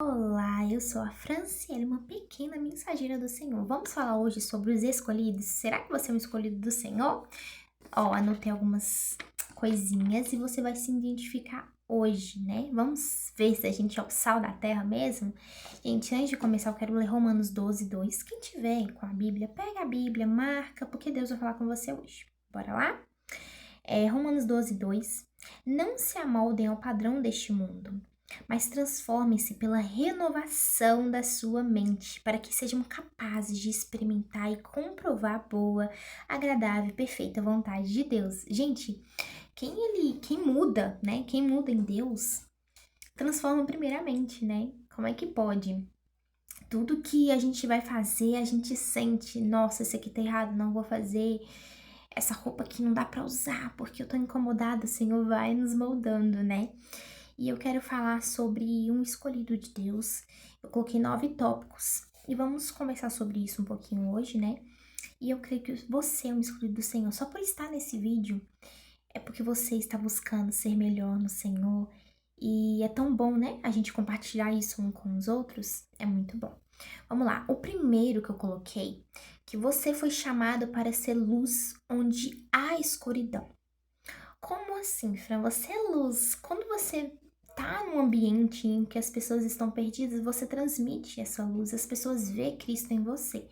Olá, eu sou a Franciele, uma pequena mensageira do Senhor. Vamos falar hoje sobre os escolhidos? Será que você é um escolhido do Senhor? Anotei algumas coisinhas e você vai se identificar hoje, né? Vamos ver se a gente é o sal da terra mesmo? Gente, antes de começar, eu quero ler Romanos 12:2. Quem tiver com a Bíblia, pega a Bíblia, marca, porque Deus vai falar com você hoje. Bora lá? Romanos 12:2. Não se amoldem ao padrão deste mundo, mas transformem-se pela renovação da sua mente, para que sejam capazes de experimentar e comprovar a boa, agradável e perfeita vontade de Deus. Gente, quem muda, né? Quem muda em Deus, transforma primeiramente, né? Como é que pode? Tudo que a gente vai fazer, a gente sente, nossa, isso aqui tá errado, não vou fazer. Essa roupa aqui não dá pra usar porque eu tô incomodada, o Senhor vai nos moldando, né? E eu quero falar sobre um escolhido de Deus. Eu coloquei 9 tópicos e vamos conversar sobre isso um pouquinho hoje, né? E eu creio que você é um escolhido do Senhor. Só por estar nesse vídeo é porque você está buscando ser melhor no Senhor. E é tão bom, né? A gente compartilhar isso um com os outros. É muito bom. Vamos lá. O primeiro que eu coloquei, que você foi chamado para ser luz onde há escuridão. Como assim, Fran? Você é luz. Quando você tá num ambiente em que as pessoas estão perdidas, você transmite essa luz, as pessoas vê Cristo em você,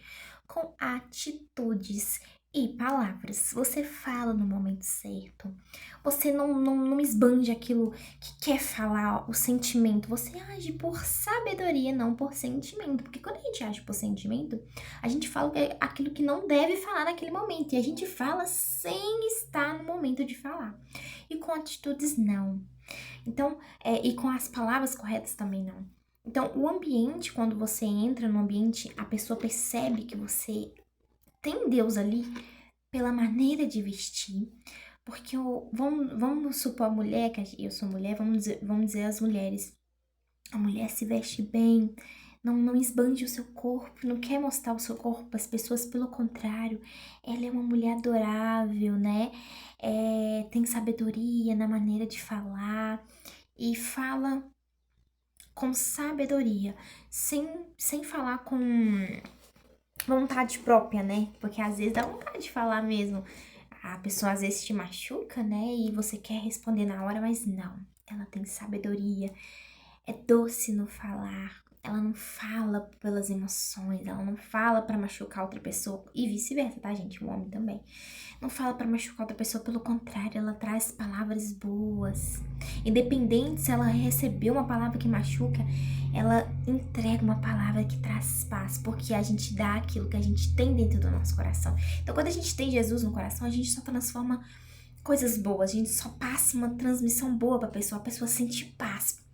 com atitudes e palavras. Você fala no momento certo, você não esbanja aquilo que quer falar, o sentimento, você age por sabedoria, não por sentimento, porque quando a gente age por sentimento, a gente fala aquilo que não deve falar naquele momento, e a gente fala sem estar no momento de falar, e com atitudes não. Então, e com as palavras corretas também não. Então, o ambiente, quando você entra no ambiente, a pessoa percebe que você tem Deus ali pela maneira de vestir. Porque vamos supor a mulher, que eu sou mulher, vamos dizer as mulheres. A mulher se veste bem, não esbande o seu corpo, não quer mostrar o seu corpo para as pessoas, pelo contrário, ela é uma mulher adorável, né? Tem sabedoria na maneira de falar e fala com sabedoria, sem falar com vontade própria, né? Porque às vezes dá vontade de falar mesmo. A pessoa às vezes te machuca, né? E você quer responder na hora, mas não. Ela tem sabedoria, é doce no falar. Ela não fala pelas emoções, ela não fala pra machucar outra pessoa e vice-versa, tá, gente? O homem também. Não fala pra machucar outra pessoa, pelo contrário, ela traz palavras boas. Independente se ela recebeu uma palavra que machuca, ela entrega uma palavra que traz paz, porque a gente dá aquilo que a gente tem dentro do nosso coração. Então, quando a gente tem Jesus no coração, a gente só transforma coisas boas, a gente só passa uma transmissão boa pra pessoa, a pessoa sente paz.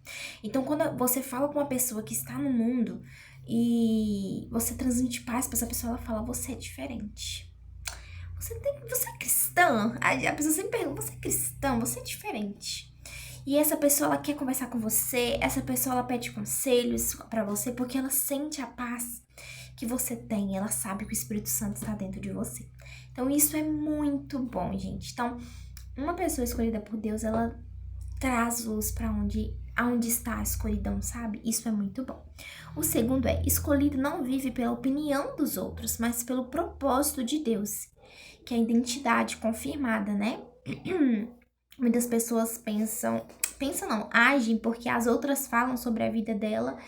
Então, quando você fala com uma pessoa que está no mundo e você transmite paz pra essa pessoa, ela fala: você é diferente. Você é cristã? A pessoa sempre pergunta: você é cristã? Você é diferente. E essa pessoa, ela quer conversar com você, essa pessoa, ela pede conselhos pra você porque ela sente a paz que você tem, ela sabe que o Espírito Santo está dentro de você. Então, isso é muito bom, gente. Então, uma pessoa escolhida por Deus, ela traz luz pra aonde está a escuridão, sabe? Isso é muito bom. O segundo é: escolhido não vive pela opinião dos outros, mas pelo propósito de Deus, que é a identidade confirmada, né? Muitas pessoas pensam não, agem porque as outras falam sobre a vida dela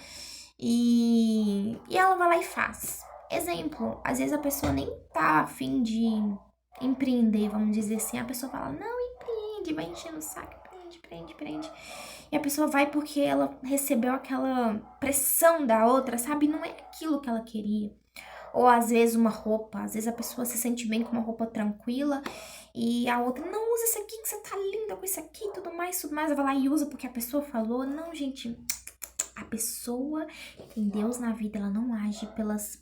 e ela vai lá e faz. Exemplo, às vezes a pessoa nem tá a fim de empreender, vamos dizer assim, a pessoa fala: não, empreende, vai enchendo o saco, empreende. E a pessoa vai porque ela recebeu aquela pressão da outra, sabe? Não é aquilo que ela queria. Ou às vezes uma roupa, às vezes a pessoa se sente bem com uma roupa tranquila e a outra: não, usa isso aqui que você tá linda com isso aqui, tudo mais. Ela vai lá e usa porque a pessoa falou. Não, gente, a pessoa tem Deus na vida, ela não age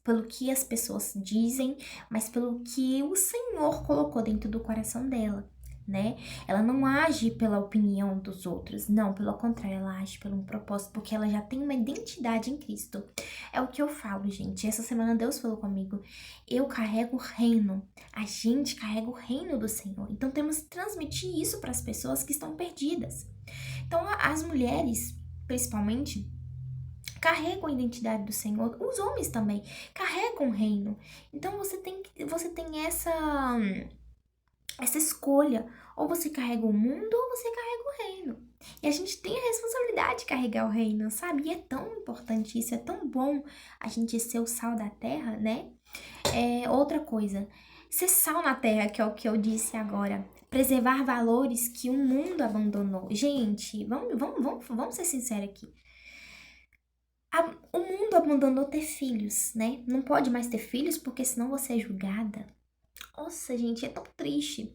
pelo que as pessoas dizem, mas pelo que o Senhor colocou dentro do coração dela, né? Ela não age pela opinião dos outros, não, pelo contrário, ela age pelo um propósito, porque ela já tem uma identidade em Cristo. É o que eu falo, gente. Essa semana Deus falou comigo: eu carrego o reino, a gente carrega o reino do Senhor. Então temos que transmitir isso para as pessoas que estão perdidas. Então, as mulheres, principalmente, carregam a identidade do Senhor. Os homens também carregam o reino. Então você tem essa escolha. Ou você carrega o mundo ou você carrega o reino. E a gente tem a responsabilidade de carregar o reino, sabe? E é tão importante isso, é tão bom a gente ser o sal da terra, né? Outra coisa, ser sal na terra, que é o que eu disse agora. Preservar valores que o mundo abandonou. Gente, vamos ser sinceros aqui. O mundo abandonou ter filhos, né? Não pode mais ter filhos porque senão você é julgada. Nossa, gente, é tão triste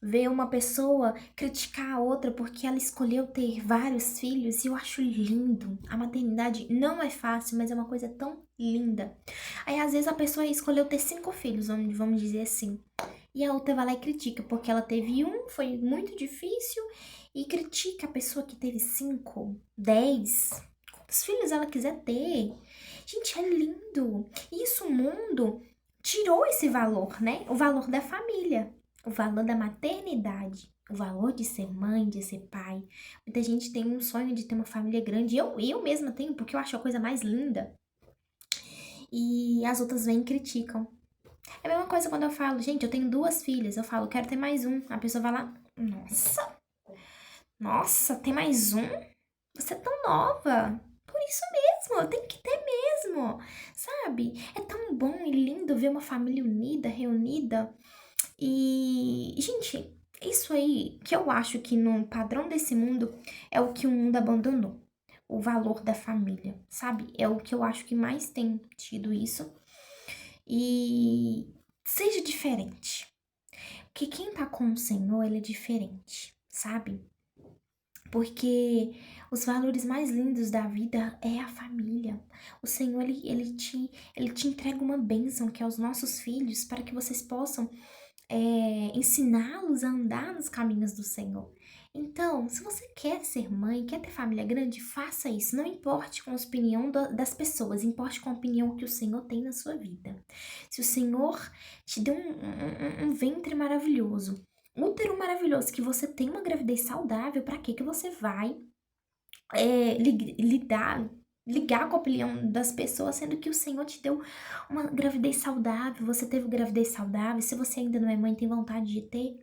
ver uma pessoa criticar a outra porque ela escolheu ter vários filhos e eu acho lindo. A maternidade não é fácil, mas é uma coisa tão linda. Aí, às vezes, a pessoa escolheu ter 5 filhos, vamos dizer assim. E a outra vai lá e critica porque ela teve um, foi muito difícil, e critica a pessoa que teve 5, 10. Quantos filhos ela quiser ter? Gente, é lindo. Isso, o mundo tirou esse valor, né? O valor da família, o valor da maternidade, o valor de ser mãe, de ser pai. Muita gente tem um sonho de ter uma família grande. Eu mesma tenho, porque eu acho a coisa mais linda. E as outras vêm e criticam. É a mesma coisa quando eu falo, gente, eu tenho 2 filhas. Eu falo, quero ter mais um. A pessoa vai lá, nossa, tem mais um? Você é tão nova. Por isso mesmo, eu tenho que ter mesmo, sabe? É tão bom e lindo ver uma família unida, reunida. E, gente, isso aí que eu acho que no padrão desse mundo é o que o mundo abandonou. O valor da família, sabe? É o que eu acho que mais tem tido isso. E seja diferente. Porque quem tá com o Senhor, ele é diferente, sabe? Porque os valores mais lindos da vida é a família. O Senhor, ele te entrega uma bênção, que é os nossos filhos, para que vocês possam ensiná-los a andar nos caminhos do Senhor. Então, se você quer ser mãe, quer ter família grande, faça isso. Não importe com a opinião das pessoas, importe com a opinião que o Senhor tem na sua vida. Se o Senhor te deu um ventre maravilhoso, útero maravilhoso, que você tem uma gravidez saudável, para que você vai ligar com a opinião das pessoas, sendo que o Senhor te deu uma gravidez saudável, você teve gravidez saudável, se você ainda não é mãe, tem vontade de ter,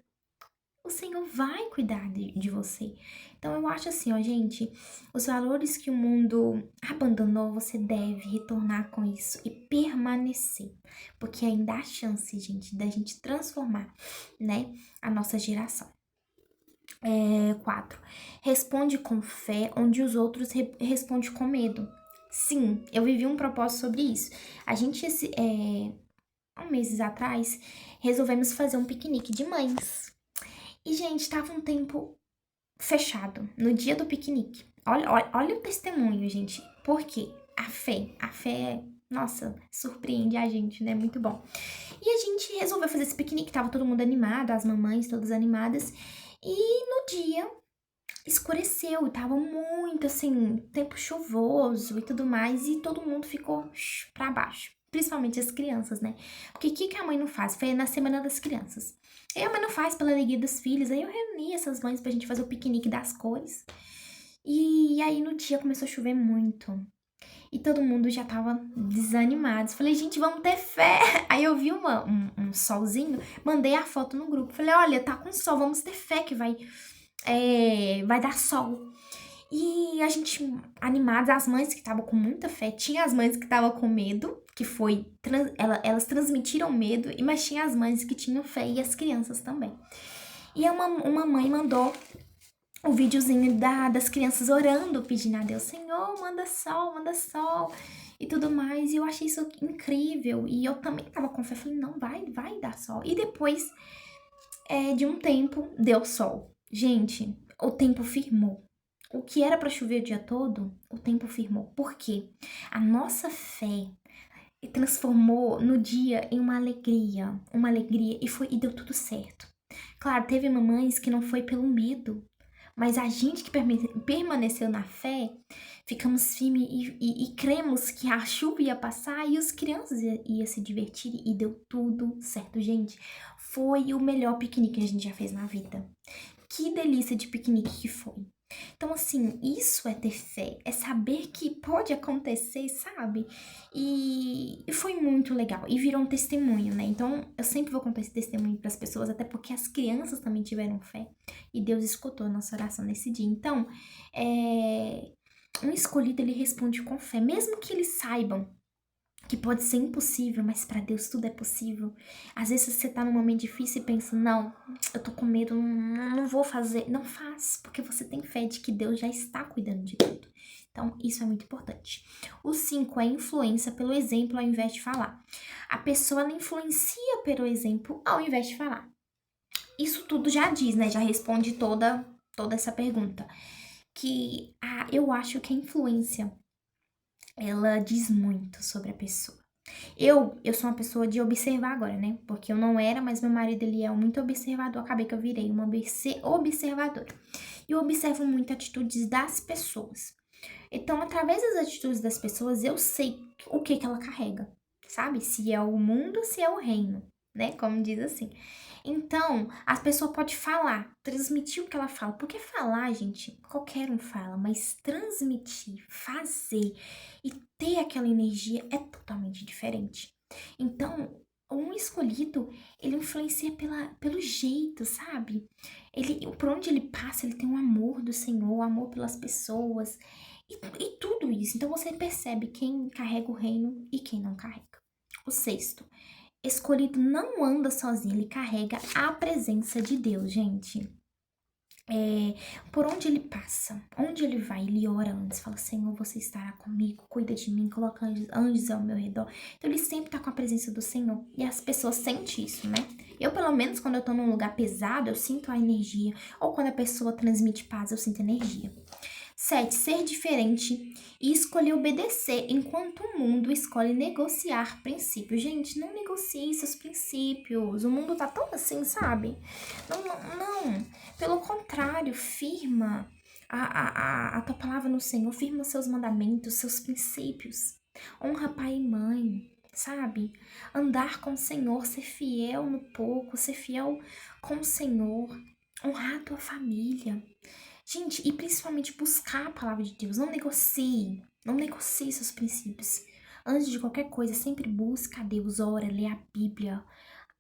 o Senhor vai cuidar de você. Então eu acho assim, ó, gente, os valores que o mundo abandonou, você deve retornar com isso e permanecer, porque ainda há chance, gente, da gente transformar, né, a nossa geração. 4. Responde com fé, onde os outros respondem com medo. Sim, eu vivi um propósito sobre isso. A gente, há meses atrás, resolvemos fazer um piquenique de mães. E, gente, tava um tempo fechado no dia do piquenique. Olha o testemunho, gente. Por quê? A fé, nossa, surpreende a gente, né? Muito bom. E a gente resolveu fazer esse piquenique, tava todo mundo animado, as mamães todas animadas. E no dia escureceu, tava muito assim, tempo chuvoso e tudo mais, e todo mundo ficou pra baixo. Principalmente as crianças, né? Porque o que a mãe não faz? Foi na Semana das Crianças. E a mãe não faz pela alegria dos filhos. Aí eu reuni essas mães pra gente fazer o piquenique das cores. E aí no dia começou a chover muito. E todo mundo já tava desanimado. Falei, gente, vamos ter fé. Aí eu vi um solzinho, mandei a foto no grupo. Falei, olha, tá com sol, vamos ter fé que vai dar sol. E a gente, animadas, as mães que estavam com muita fé, tinha as mães que estavam com medo, que foi, elas transmitiram medo, mas tinha as mães que tinham fé e as crianças também. E uma mãe mandou o videozinho das crianças orando, pedindo a Deus, Senhor, manda sol e tudo mais. E eu achei isso incrível. E eu também tava com fé, falei, não, vai dar sol. E depois de um tempo, deu sol. Gente, o tempo firmou. O que era para chover o dia todo, o tempo firmou. Por quê? A nossa fé transformou no dia em uma alegria e deu tudo certo. Claro, teve mamães que não foi pelo medo, mas a gente que permaneceu na fé, ficamos firmes e cremos que a chuva ia passar e as crianças iam se divertir e deu tudo certo, gente. Foi o melhor piquenique que a gente já fez na vida. Que delícia de piquenique que foi. Então, assim, isso é ter fé, é saber que pode acontecer, sabe? E foi muito legal. E virou um testemunho, né? Então, eu sempre vou contar esse testemunho para as pessoas, até porque as crianças também tiveram fé. E Deus escutou a nossa oração nesse dia. Então, um escolhido, ele responde com fé, mesmo que eles saibam que pode ser impossível, mas para Deus tudo é possível. Às vezes você tá num momento difícil e pensa, não, eu tô com medo, não vou fazer. Não faz, porque você tem fé de que Deus já está cuidando de tudo. Então, isso é muito importante. O 5 é influência pelo exemplo ao invés de falar. A pessoa ela influencia pelo exemplo ao invés de falar. Isso tudo já diz, né? Já responde toda essa pergunta. Que eu acho que a influência ela diz muito sobre a pessoa. Eu sou uma pessoa de observar agora, né? Porque eu não era, mas meu marido ele é muito observador. Acabei que eu virei uma observadora. E eu observo muito atitudes das pessoas. Então, através das atitudes das pessoas, eu sei o que ela carrega, sabe? Se é o mundo, se é o reino, né? Como diz assim. Então, a pessoa pode falar, transmitir o que ela fala. Porque falar, gente, qualquer um fala, mas transmitir, fazer e ter aquela energia é totalmente diferente. Então, um escolhido, ele influencia pelo jeito, sabe? Por onde ele passa, ele tem um amor do Senhor, um amor pelas pessoas e tudo isso. Então, você percebe quem carrega o reino e quem não carrega. O 6º, escolhido não anda sozinho, ele carrega a presença de Deus, gente. Por onde ele passa, onde ele vai, ele ora antes, fala, Senhor, você estará comigo, cuida de mim, coloca anjos ao meu redor. Então ele sempre tá com a presença do Senhor. E as pessoas sentem isso, né? Eu, pelo menos, quando eu tô num lugar pesado, eu sinto a energia. Ou quando a pessoa transmite paz, eu sinto energia. 7. Ser diferente e escolher obedecer, enquanto o mundo escolhe negociar princípios. Gente, não negocie seus princípios. O mundo tá tão assim, sabe? Não. Pelo contrário, firma a tua palavra no Senhor, firma seus mandamentos, seus princípios. Honra pai e mãe, sabe? Andar com o Senhor, ser fiel no pouco, ser fiel com o Senhor. Honrar a tua família. Gente, e principalmente buscar a palavra de Deus. Não negocie. Não negocie seus princípios. Antes de qualquer coisa, sempre busca a Deus, ora, lê a Bíblia.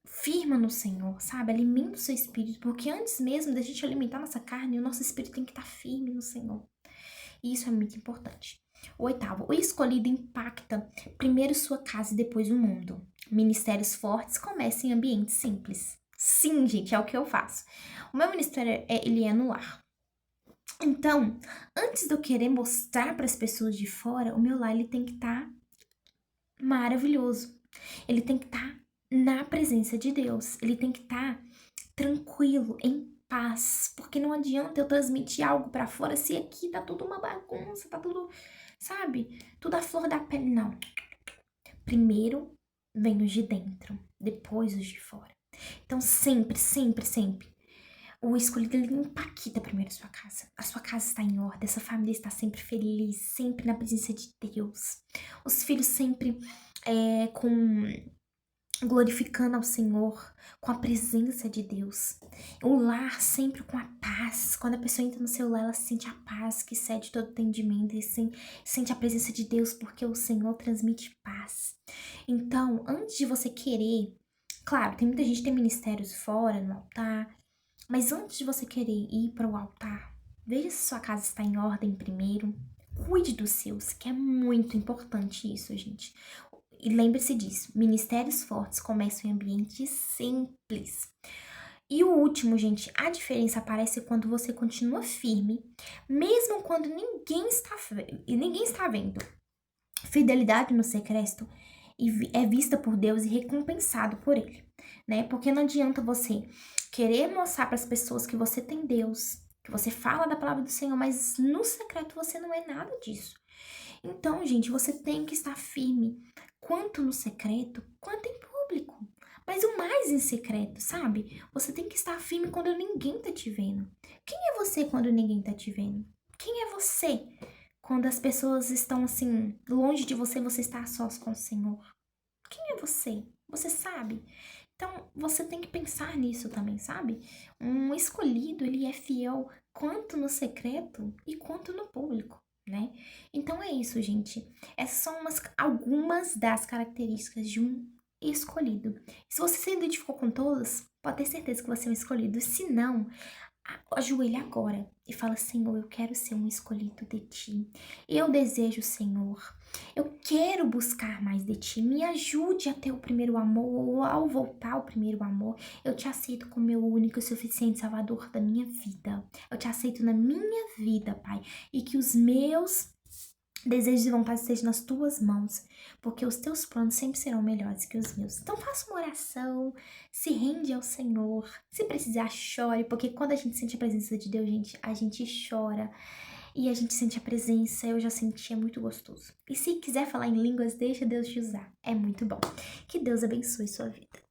Firma no Senhor, sabe? Alimenta o seu espírito, porque antes mesmo da gente alimentar nossa carne, o nosso espírito tem que estar firme no Senhor. E isso é muito importante. O 8º, o escolhido impacta primeiro sua casa e depois o mundo. Ministérios fortes começam em ambientes simples. Sim, gente, é o que eu faço. O meu ministério, ele é no lar. Então, antes de eu querer mostrar para as pessoas de fora, o meu lar ele tem que estar maravilhoso. Ele tem que estar na presença de Deus. Ele tem que estar tranquilo, em paz, porque não adianta eu transmitir algo para fora se aqui tá tudo uma bagunça, tá tudo, sabe? Tudo à flor da pele, não. Primeiro vem os de dentro, depois os de fora. Então, sempre, sempre, sempre o escolhido ele impacta primeiro a sua casa. A sua casa está em ordem, essa família está sempre feliz, sempre na presença de Deus. Os filhos sempre glorificando ao Senhor, com a presença de Deus. O lar sempre com a paz. Quando a pessoa entra no seu lar, ela sente a paz que excede todo entendimento e sente a presença de Deus, porque o Senhor transmite paz. Então, antes de você querer, claro, tem muita gente que tem ministérios fora, no altar, mas antes de você querer ir para o altar, veja se sua casa está em ordem primeiro. Cuide dos seus, que é muito importante isso, gente. E lembre-se disso, ministérios fortes começam em ambientes simples. E o último, gente, a diferença aparece quando você continua firme, mesmo quando ninguém está vendo. Fidelidade no secreto é vista por Deus e recompensado por Ele, né? Porque não adianta você querer mostrar para as pessoas que você tem Deus, que você fala da palavra do Senhor, mas no secreto você não é nada disso. Então, gente, você tem que estar firme, quanto no secreto, quanto em público. Mas o mais em secreto, sabe? Você tem que estar firme quando ninguém tá te vendo. Quem é você quando ninguém tá te vendo? Quem é você quando as pessoas estão assim, longe de você, você está a sós com o Senhor? Quem é você? Você sabe? Então, você tem que pensar nisso também, sabe? Um escolhido, ele é fiel quanto no secreto e quanto no público, né? Então é isso, gente. Essas são algumas das características de um escolhido. Se você se identificou com todas, pode ter certeza que você é um escolhido. Se não, ajoelha agora e fala: Senhor, eu quero ser um escolhido de ti. Eu desejo, Senhor, eu quero buscar mais de ti. Me ajude a ter o primeiro amor, ou ao voltar ao primeiro amor, eu te aceito como meu único e suficiente Salvador da minha vida. Eu te aceito na minha vida, Pai, e que os meus desejos e vontades estejam nas tuas mãos, porque os teus planos sempre serão melhores que os meus. Então faça uma oração, se rende ao Senhor. Se precisar, chore, porque quando a gente sente a presença de Deus, gente, a gente chora e a gente sente a presença. Eu já senti, é muito gostoso. E se quiser falar em línguas, deixa Deus te usar. É muito bom. Que Deus abençoe sua vida.